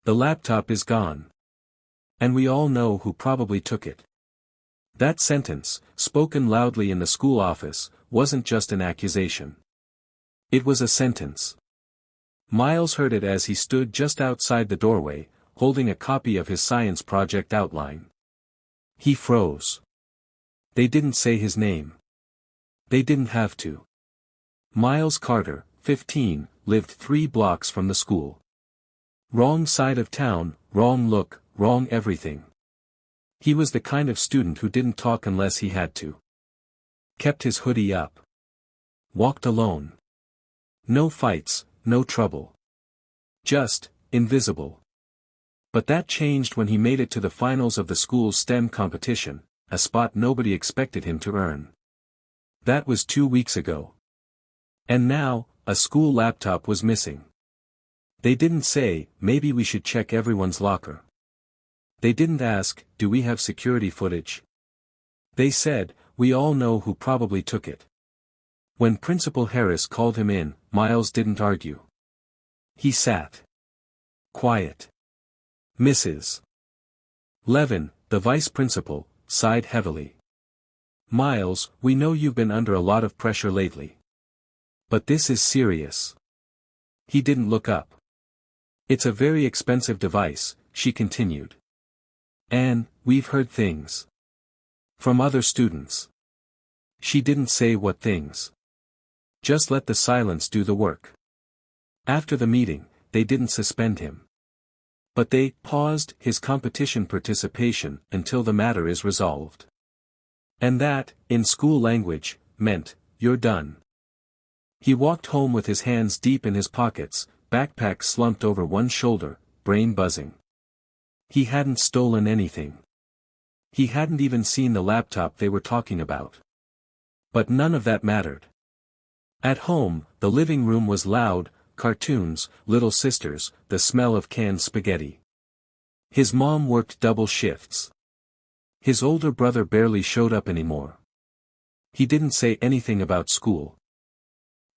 The laptop is gone. And we all know who probably took it. That sentence, spoken loudly in the school office, wasn't just an accusation. It was a sentence. Miles heard it as he stood just outside the doorway, holding a copy of his science project outline. He froze. They didn't say his name. They didn't have to. Miles Carter, 15, lived 3 blocks from the school. Wrong side of town, wrong look, wrong everything. He was the kind of student who didn't talk unless he had to. Kept his hoodie up. Walked alone. No fights, no trouble. Just, invisible. But that changed when he made it to the finals of the school's STEM competition, a spot nobody expected him to earn. That was 2 weeks ago. And now, a school laptop was missing. They didn't say, maybe we should check everyone's locker. They didn't ask, do we have security footage? They said, we all know who probably took it. When Principal Harris called him in, Miles didn't argue. He sat. Quiet. Mrs. Levin, the vice principal, sighed heavily. Miles, we know you've been under a lot of pressure lately. But this is serious. He didn't look up. It's a very expensive device, she continued. And, we've heard things. From other students. She didn't say what things. Just let the silence do the work. After the meeting, they didn't suspend him. But they paused his competition participation until the matter is resolved. And that, in school language, meant, you're done. He walked home with his hands deep in his pockets, backpack slumped over one shoulder, brain buzzing. He hadn't stolen anything. He hadn't even seen the laptop they were talking about. But none of that mattered. At home, the living room was loud, cartoons, Little Sisters, the smell of canned spaghetti. His mom worked double shifts. His older brother barely showed up anymore. He didn't say anything about school.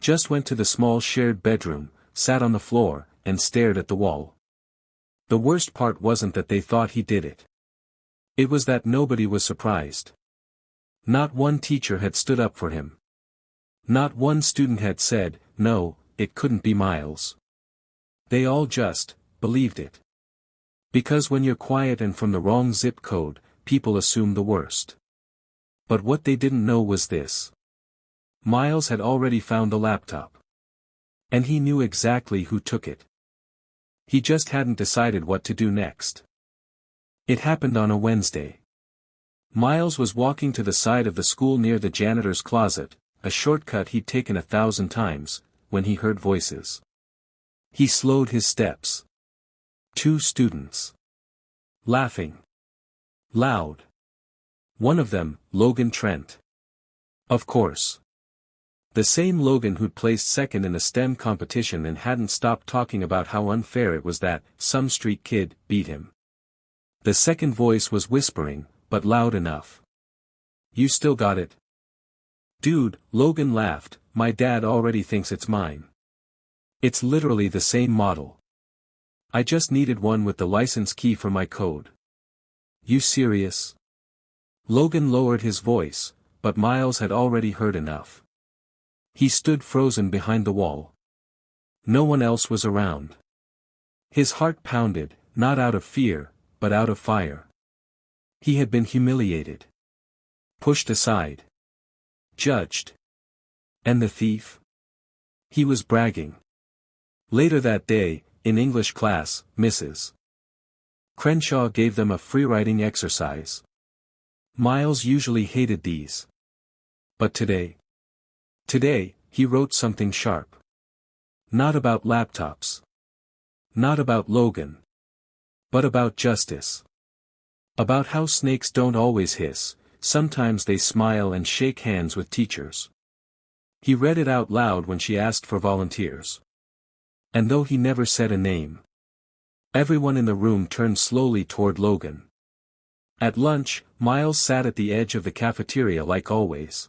Just went to the small shared bedroom, sat on the floor, and stared at the wall. The worst part wasn't that they thought he did it. It was that nobody was surprised. Not one teacher had stood up for him. Not one student had said, no, it couldn't be Miles. They all just believed it. Because when you're quiet and from the wrong zip code, people assume the worst. But what they didn't know was this. Miles had already found the laptop. And he knew exactly who took it. He just hadn't decided what to do next. It happened on a Wednesday. Miles was walking to the side of the school near the janitor's closet, a shortcut he'd taken 1,000 times, when he heard voices. He slowed his steps. 2 students. Laughing. Loud. One of them, Logan Trent. Of course. The same Logan who'd placed second in a STEM competition and hadn't stopped talking about how unfair it was that some street kid beat him. The second voice was whispering, but loud enough. You still got it? Dude, Logan laughed, my dad already thinks it's mine. It's literally the same model. I just needed one with the license key for my code. You serious? Logan lowered his voice, but Miles had already heard enough. He stood frozen behind the wall. No one else was around. His heart pounded, not out of fear, but out of fire. He had been humiliated. Pushed aside. Judged. And the thief? He was bragging. Later that day, in English class, Mrs. Crenshaw gave them a free-writing exercise. Miles usually hated these. But today, he wrote something sharp. Not about laptops. Not about Logan. But about justice. About how snakes don't always hiss, sometimes they smile and shake hands with teachers. He read it out loud when she asked for volunteers. And though he never said a name, everyone in the room turned slowly toward Logan. At lunch, Miles sat at the edge of the cafeteria like always.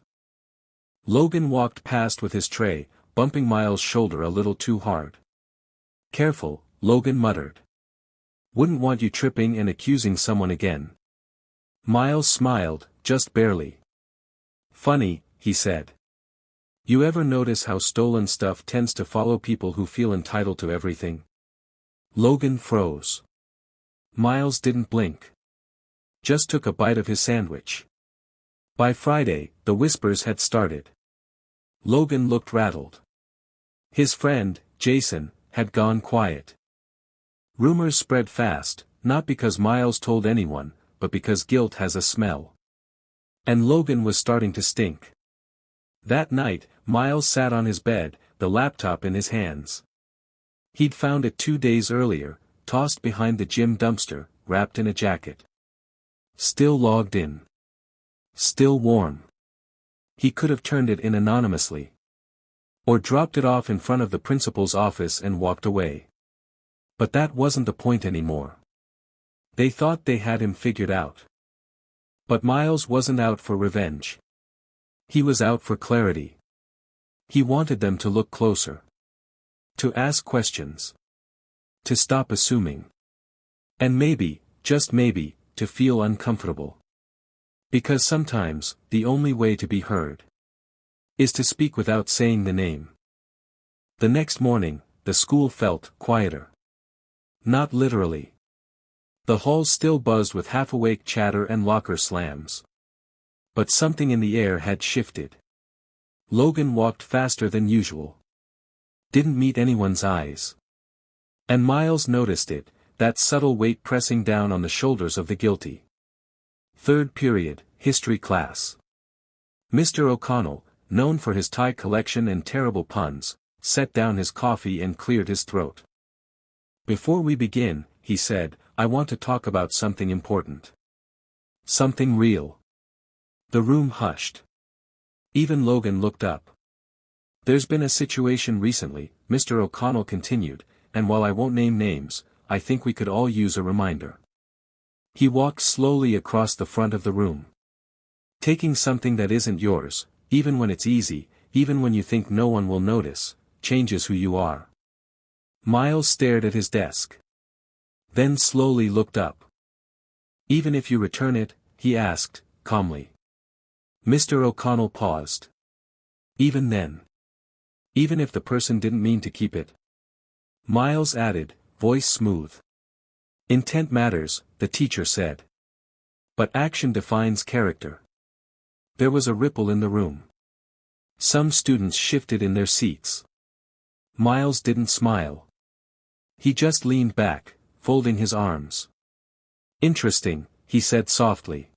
Logan walked past with his tray, bumping Miles' shoulder a little too hard. Careful, Logan muttered. Wouldn't want you tripping and accusing someone again. Miles smiled, just barely. Funny, he said. You ever notice how stolen stuff tends to follow people who feel entitled to everything? Logan froze. Miles didn't blink. Just took a bite of his sandwich. By Friday, the whispers had started. Logan looked rattled. His friend, Jason, had gone quiet. Rumors spread fast, not because Miles told anyone, but because guilt has a smell. And Logan was starting to stink. That night, Miles sat on his bed, the laptop in his hands. He'd found it 2 days earlier, tossed behind the gym dumpster, wrapped in a jacket. Still logged in. Still warm. He could have turned it in anonymously. Or dropped it off in front of the principal's office and walked away. But that wasn't the point anymore. They thought they had him figured out. But Miles wasn't out for revenge. He was out for clarity. He wanted them to look closer. To ask questions. To stop assuming. And maybe, just maybe, to feel uncomfortable. Because sometimes, the only way to be heard is to speak without saying the name. The next morning, the school felt quieter. Not literally. The halls still buzzed with half-awake chatter and locker slams. But something in the air had shifted. Logan walked faster than usual. Didn't meet anyone's eyes. And Miles noticed it, that subtle weight pressing down on the shoulders of the guilty. Third period, history class. Mr. O'Connell, known for his tie collection and terrible puns, set down his coffee and cleared his throat. Before we begin, he said, I want to talk about something important. Something real. The room hushed. Even Logan looked up. There's been a situation recently, Mr. O'Connell continued, and while I won't name names, I think we could all use a reminder. He walked slowly across the front of the room. Taking something that isn't yours, even when it's easy, even when you think no one will notice, changes who you are. Miles stared at his desk. Then slowly looked up. Even if you return it, he asked, calmly. Mr. O'Connell paused. Even then. Even if the person didn't mean to keep it. Miles added, voice smooth. Intent matters, the teacher said. But action defines character. There was a ripple in the room. Some students shifted in their seats. Miles didn't smile. He just leaned back, folding his arms. Interesting, he said softly.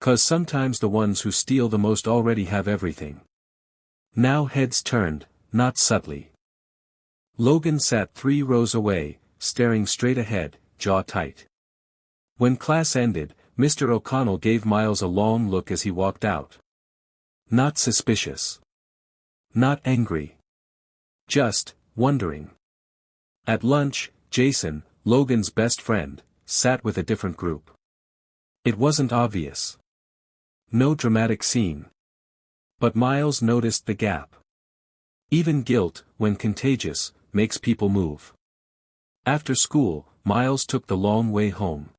'Cause sometimes the ones who steal the most already have everything. Now heads turned, not subtly. Logan sat 3 rows away, staring straight ahead, jaw tight. When class ended, Mr. O'Connell gave Miles a long look as he walked out. Not suspicious. Not angry. Just, wondering. At lunch, Jason, Logan's best friend, sat with a different group. It wasn't obvious. No dramatic scene. But Miles noticed the gap. Even guilt, when contagious, makes people move. After school, Miles took the long way home.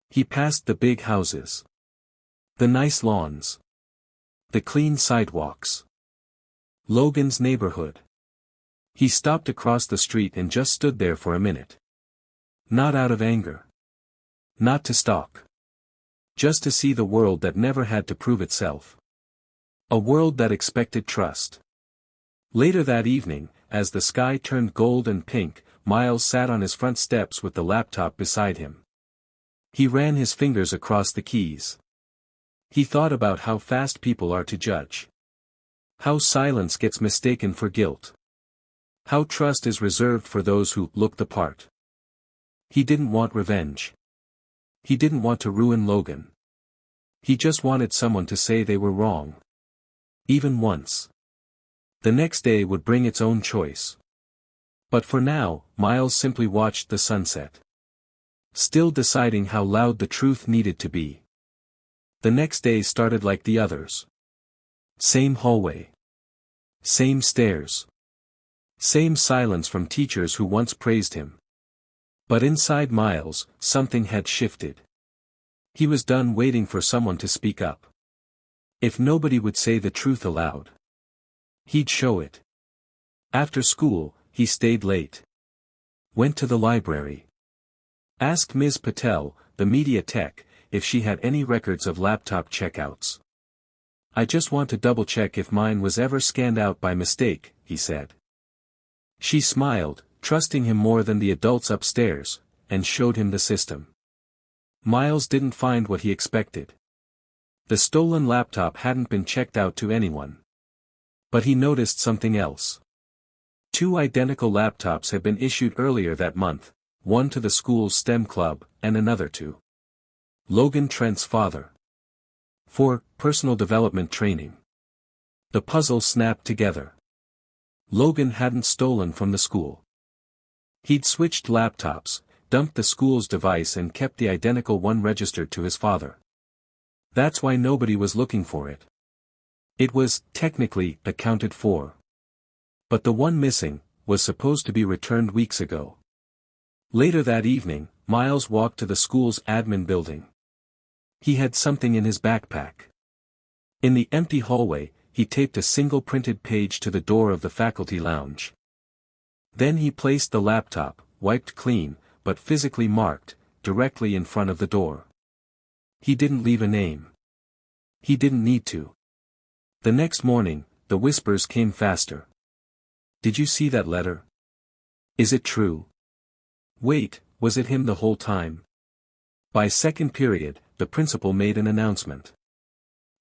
He passed the big houses. The nice lawns. The clean sidewalks. Logan's neighborhood. He stopped across the street and just stood there for a minute. Not out of anger. Not to stalk. Just to see the world that never had to prove itself. A world that expected trust. Later that evening, as the sky turned gold and pink, Miles sat on his front steps with the laptop beside him. He ran his fingers across the keys. He thought about how fast people are to judge. How silence gets mistaken for guilt. How trust is reserved for those who look the part. He didn't want revenge. He didn't want to ruin Logan. He just wanted someone to say they were wrong. Even once. The next day would bring its own choice. But for now, Miles simply watched the sunset. Still deciding how loud the truth needed to be. The next day started like the others. Same hallway. Same stairs. Same silence from teachers who once praised him. But inside Miles, something had shifted. He was done waiting for someone to speak up. If nobody would say the truth aloud, he'd show it. After school, he stayed late. Went to the library. Asked Ms. Patel, the media tech, if she had any records of laptop checkouts. "I just want to double-check if mine was ever scanned out by mistake," he said. She smiled, trusting him more than the adults upstairs, and showed him the system. Miles didn't find what he expected. The stolen laptop hadn't been checked out to anyone. But he noticed something else. 2 identical laptops had been issued earlier that month, one to the school's STEM club, and another to Logan Trent's father. For personal development training. The puzzle snapped together. Logan hadn't stolen from the school. He'd switched laptops, dumped the school's device and kept the identical one registered to his father. That's why nobody was looking for it. It was, technically, accounted for. But the one missing, was supposed to be returned weeks ago. Later that evening, Miles walked to the school's admin building. He had something in his backpack. In the empty hallway, he taped a single printed page to the door of the faculty lounge. Then he placed the laptop, wiped clean, but physically marked, directly in front of the door. He didn't leave a name. He didn't need to. The next morning, the whispers came faster. "Did you see that letter? Is it true? Wait, was it him the whole time?" By second period, the principal made an announcement.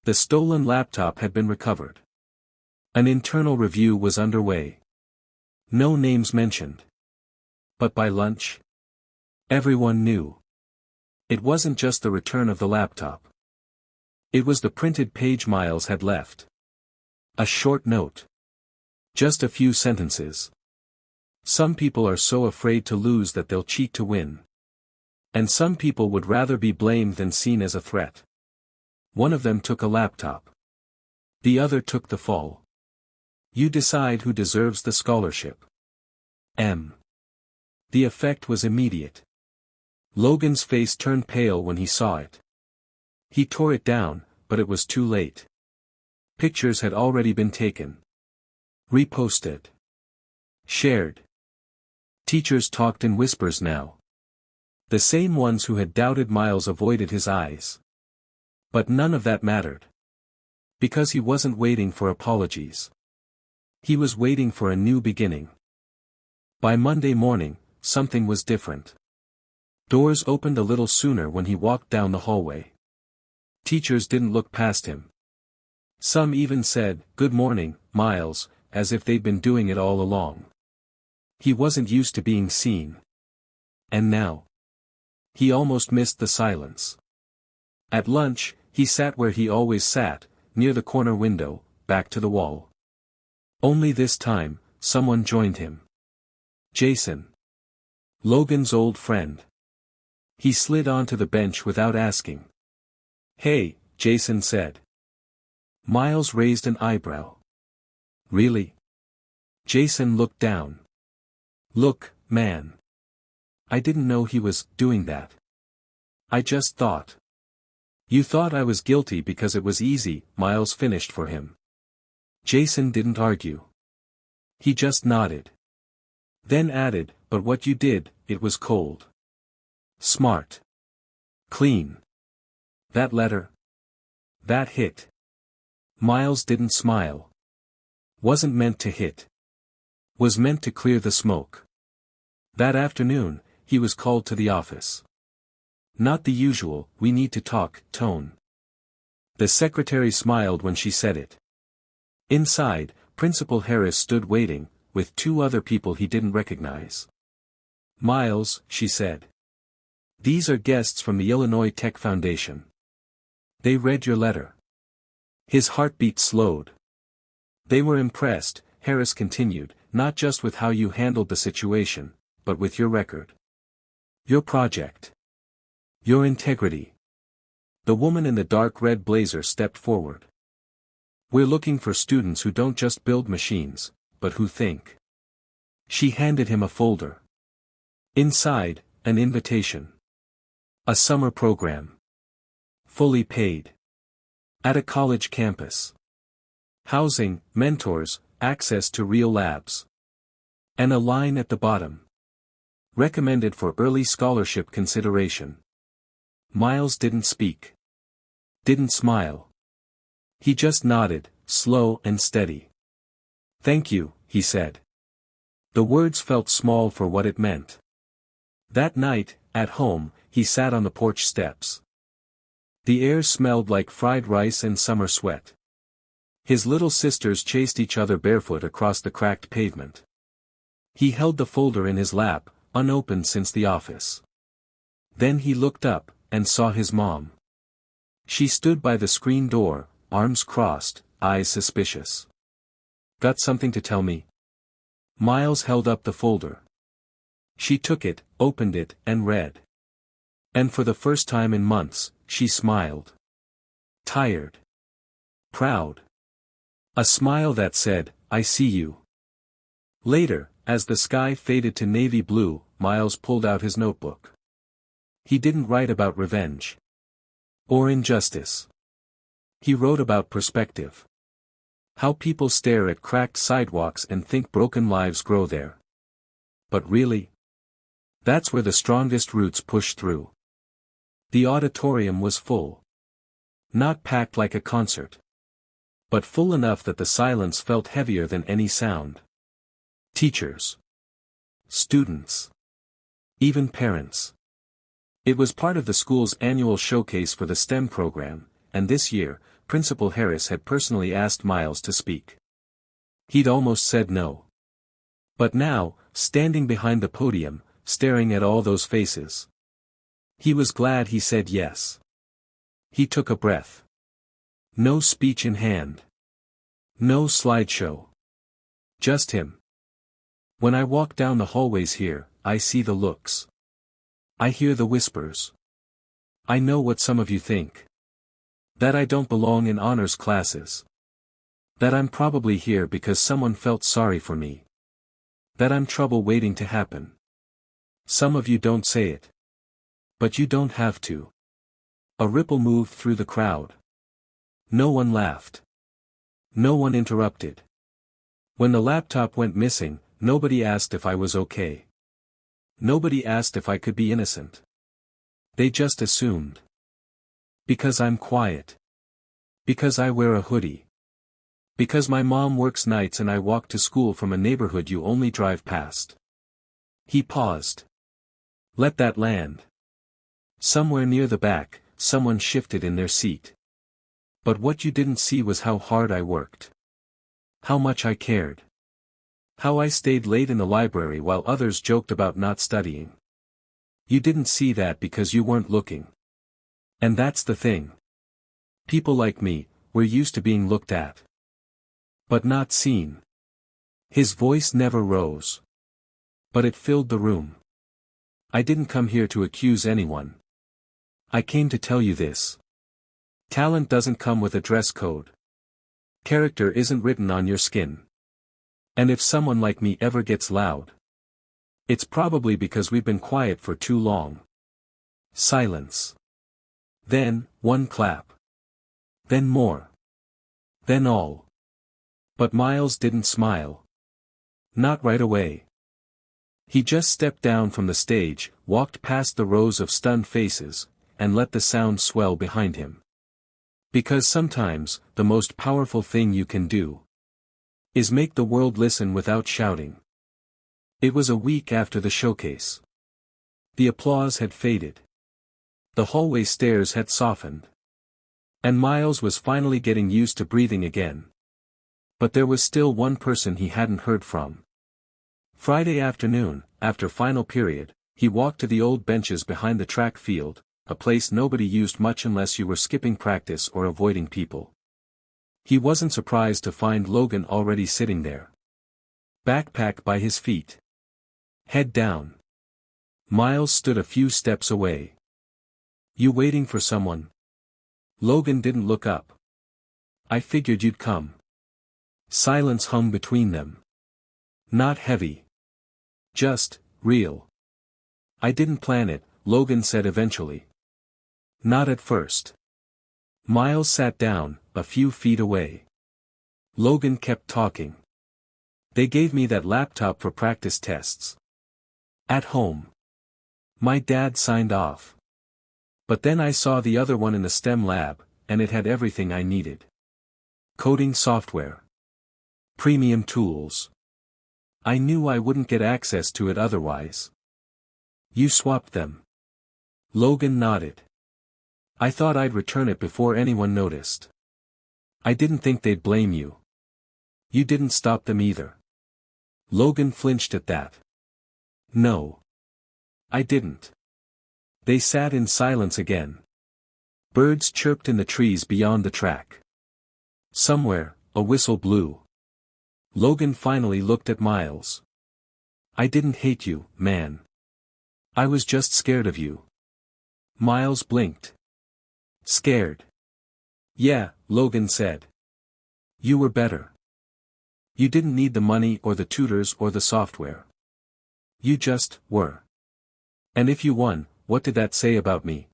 The stolen laptop had been recovered. An internal review was underway. No names mentioned. But by lunch, everyone knew. It wasn't just the return of the laptop. It was the printed page Miles had left. A short note. Just a few sentences. "Some people are so afraid to lose that they'll cheat to win. And some people would rather be blamed than seen as a threat. One of them took a laptop. The other took the fall. You decide who deserves the scholarship. M." The effect was immediate. Logan's face turned pale when he saw it. He tore it down, but it was too late. Pictures had already been taken. Reposted. Shared. Teachers talked in whispers now. The same ones who had doubted Miles avoided his eyes. But none of that mattered. Because he wasn't waiting for apologies. He was waiting for a new beginning. By Monday morning, something was different. Doors opened a little sooner when he walked down the hallway. Teachers didn't look past him. Some even said, "Good morning, Miles," as if they'd been doing it all along. He wasn't used to being seen. And now, he almost missed the silence. At lunch, he sat where he always sat, near the corner window, back to the wall. Only this time, someone joined him. Jason. Logan's old friend. He slid onto the bench without asking. "Hey," Jason said. Miles raised an eyebrow. "Really?" Jason looked down. "Look, man. I didn't know he was doing that. I just thought." "You thought I was guilty because it was easy," Miles finished for him. Jason didn't argue. He just nodded. Then added, "But what you did, it was cold. Smart. Clean. That letter. That hit." Miles didn't smile. Wasn't meant to hit. Was meant to clear the smoke. That afternoon, he was called to the office. Not the usual, "we need to talk," tone. The secretary smiled when she said it. Inside, Principal Harris stood waiting, with 2 other people he didn't recognize. "Miles," she said. "These are guests from the Illinois Tech Foundation. They read your letter." His heartbeat slowed. "They were impressed," Harris continued, "not just with how you handled the situation, but with your record. Your project. Your integrity." The woman in the dark red blazer stepped forward. "We're looking for students who don't just build machines, but who think." She handed him a folder. Inside, an invitation. A summer program. Fully paid. At a college campus. Housing, mentors, access to real labs. And a line at the bottom. Recommended for early scholarship consideration. Miles didn't speak. Didn't smile. He just nodded, slow and steady. "Thank you," he said. The words felt small for what it meant. That night, at home, he sat on the porch steps. The air smelled like fried rice and summer sweat. His little sisters chased each other barefoot across the cracked pavement. He held the folder in his lap, unopened since the office. Then he looked up, and saw his mom. She stood by the screen door, arms crossed, eyes suspicious. "Got something to tell me?" Miles held up the folder. She took it, opened it, and read. And for the first time in months, she smiled. Tired. Proud. A smile that said, "I see you." Later, as the sky faded to navy blue, Miles pulled out his notebook. He didn't write about revenge. Or injustice. He wrote about perspective. How people stare at cracked sidewalks and think broken lives grow there. But really? That's where the strongest roots push through. The auditorium was full. Not packed like a concert. But full enough that the silence felt heavier than any sound. Teachers. Students. Even parents. It was part of the school's annual showcase for the STEM program, and this year, Principal Harris had personally asked Miles to speak. He'd almost said no. But now, standing behind the podium, staring at all those faces. He was glad he said yes. He took a breath. No speech in hand. No slideshow. Just him. "When I walk down the hallways here, I see the looks. I hear the whispers. I know what some of you think. That I don't belong in honors classes. That I'm probably here because someone felt sorry for me. That I'm trouble waiting to happen. Some of you don't say it. But you don't have to." A ripple moved through the crowd. No one laughed. No one interrupted. When the laptop went missing, nobody asked if I was okay. Nobody asked if I could be innocent. They just assumed. Because I'm quiet. Because I wear a hoodie. Because my mom works nights and I walk to school from a neighborhood you only drive past. He paused. Let that land. Somewhere near the back, someone shifted in their seat. But what you didn't see was how hard I worked. How much I cared. How I stayed late in the library while others joked about not studying. You didn't see that because you weren't looking. And that's the thing. People like me, we're used to being looked at. But not seen. His voice never rose. But it filled the room. I didn't come here to accuse anyone. I came to tell you this. Talent doesn't come with a dress code. Character isn't written on your skin. And if someone like me ever gets loud, it's probably because we've been quiet for too long. Silence. Then, one clap. Then more. Then all. But Miles didn't smile. Not right away. He just stepped down from the stage, walked past the rows of stunned faces, and let the sound swell behind him. Because sometimes, the most powerful thing you can do is make the world listen without shouting. It was a week after the showcase. The applause had faded. The hallway stairs had softened. And Miles was finally getting used to breathing again. But there was still one person he hadn't heard from. Friday afternoon, after final period, he walked to the old benches behind the track field, a place nobody used much unless you were skipping practice or avoiding people. He wasn't surprised to find Logan already sitting there. Backpack by his feet. Head down. Miles stood a few steps away. You waiting for someone? Logan didn't look up. I figured you'd come. Silence hung between them. Not heavy. Just, real. I didn't plan it, Logan said eventually. Not at first. Miles sat down, a few feet away. Logan kept talking. They gave me that laptop for practice tests. At home. My dad signed off. But then I saw the other one in the STEM lab, and it had everything I needed. Coding software. Premium tools. I knew I wouldn't get access to it otherwise. You swapped them. Logan nodded. I thought I'd return it before anyone noticed. I didn't think they'd blame you. You didn't stop them either. Logan flinched at that. No. I didn't. They sat in silence again. Birds chirped in the trees beyond the track. Somewhere, a whistle blew. Logan finally looked at Miles. I didn't hate you, man. I was just scared of you. Miles blinked. Scared. Yeah, Logan said. You were better. You didn't need the money or the tutors or the software. You just were. And if you won, what did that say about me?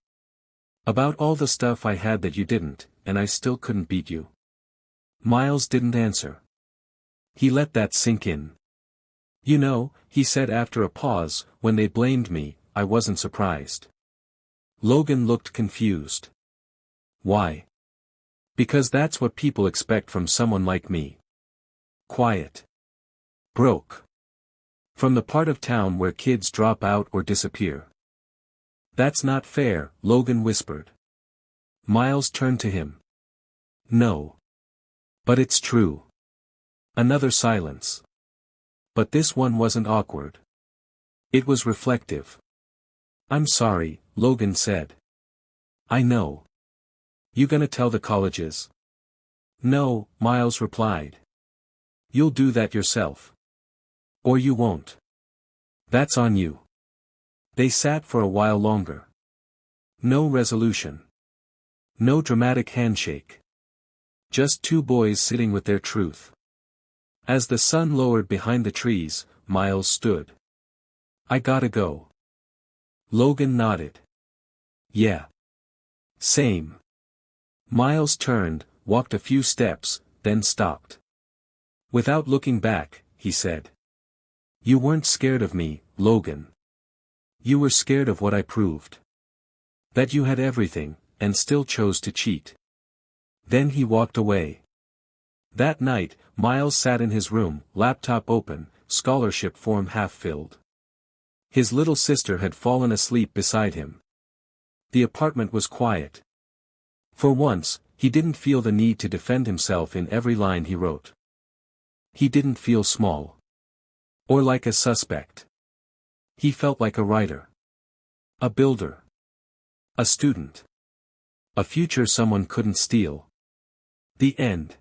About all the stuff I had that you didn't, and I still couldn't beat you. Miles didn't answer. He let that sink in. You know, he said after a pause, when they blamed me, I wasn't surprised. Logan looked confused. Why? Because that's what people expect from someone like me. Quiet. Broke. From the part of town where kids drop out or disappear. That's not fair, Logan whispered. Miles turned to him. No. But it's true. Another silence. But this one wasn't awkward. It was reflective. I'm sorry, Logan said. I know. You gonna tell the colleges? No, Miles replied. You'll do that yourself. Or you won't. That's on you. They sat for a while longer. No resolution. No dramatic handshake. Just two boys sitting with their truth. As the sun lowered behind the trees, Miles stood. I gotta go. Logan nodded. Yeah. Same. Miles turned, walked a few steps, then stopped. Without looking back, he said. You weren't scared of me, Logan. You were scared of what I proved. That you had everything, and still chose to cheat. Then he walked away. That night, Miles sat in his room, laptop open, scholarship form half-filled. His little sister had fallen asleep beside him. The apartment was quiet. For once, he didn't feel the need to defend himself in every line he wrote. He didn't feel small. Or like a suspect. He felt like a writer. A builder. A student. A future someone couldn't steal. The end.